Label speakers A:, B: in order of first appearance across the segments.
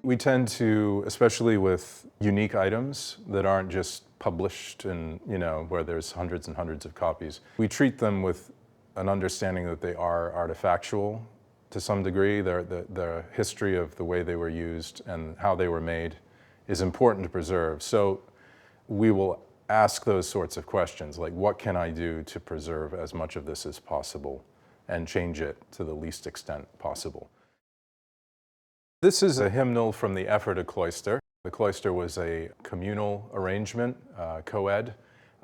A: We tend to, especially with unique items that aren't just published and, where there's hundreds and hundreds of copies, we treat them with an understanding that they are artifactual to some degree. The history of the way they were used and how they were made is important to preserve. So we will ask those sorts of questions, like what can I do to preserve as much of this as possible and change it to the least extent possible. This is a hymnal from the Ephrata Cloister. The cloister was a communal arrangement, co-ed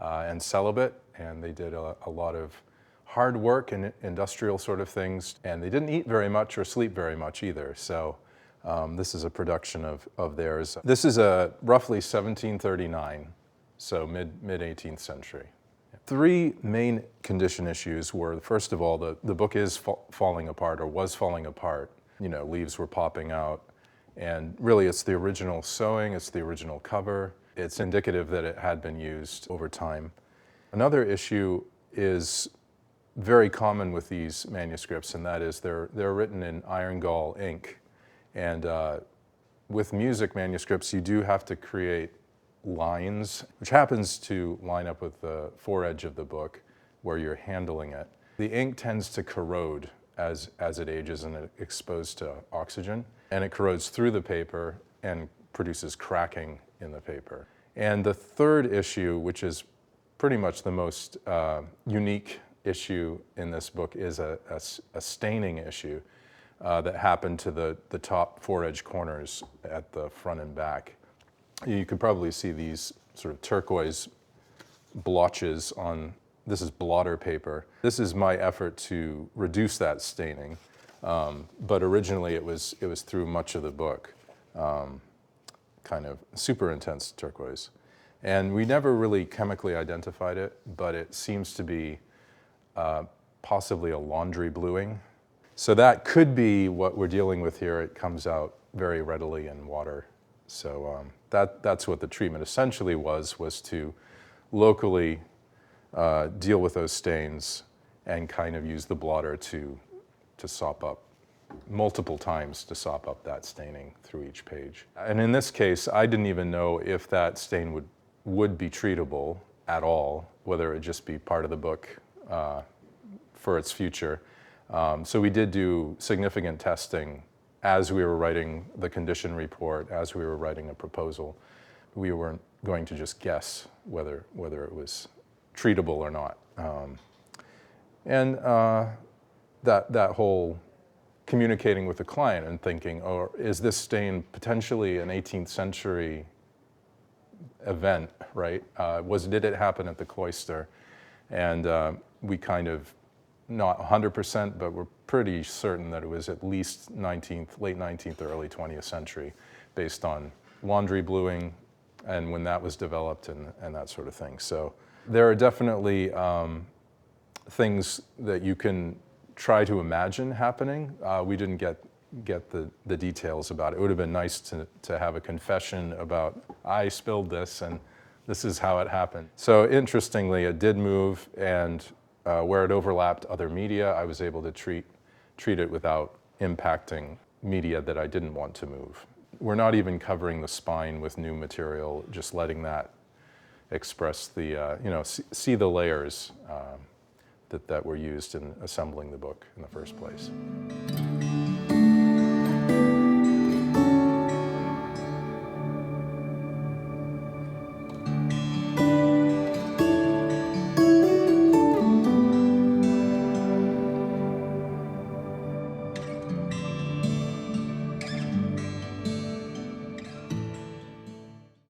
A: and celibate, and they did a lot of hard work and industrial sort of things, and they didn't eat very much or sleep very much either. So this is a production of theirs. This is a roughly 1739, so mid-18th century. Three main condition issues were, first of all, the book is falling apart, or was falling apart. Leaves were popping out, and really it's the original sewing, it's the original cover. It's indicative that it had been used over time. Another issue is very common with these manuscripts, and that is they're written in iron gall ink. And with music manuscripts, you do have to create lines, which happens to line up with the foredge of the book where you're handling it. The ink tends to corrode as it ages and it's exposed to oxygen, and it corrodes through the paper and produces cracking in the paper. And the third issue, which is pretty much the most unique issue in this book, is a staining issue that happened to the top foredge corners at the front and back. You could probably see these sort of turquoise blotches on, this is blotter paper. This is my effort to reduce that staining, but originally it was through much of the book, kind of super intense turquoise. And we never really chemically identified it, but it seems to be possibly a laundry bluing. So that could be what we're dealing with here. It comes out very readily in water. So that's what the treatment essentially was to locally deal with those stains and kind of use the blotter to sop up, multiple times to sop up that staining through each page. And in this case, I didn't even know if that stain would be treatable at all, whether it would just be part of the book for its future. So we did do significant testing as we were writing the condition report, as we were writing a proposal. We weren't going to just guess whether it was treatable or not. That whole communicating with the client and thinking, oh, is this stain potentially an 18th century event, right? Did it happen at the cloister? And we kind of, not 100%, but we're pretty certain that it was at least late 19th or early 20th century, based on laundry bluing and when that was developed and that sort of thing. So there are definitely things that you can try to imagine happening. We didn't get the details about it. It would have been nice to have a confession about, I spilled this and this is how it happened. So interestingly, it did move, and where it overlapped other media, I was able to treat it without impacting media that I didn't want to move. We're not even covering the spine with new material, just letting that express the, see the layers that were used in assembling the book in the first place.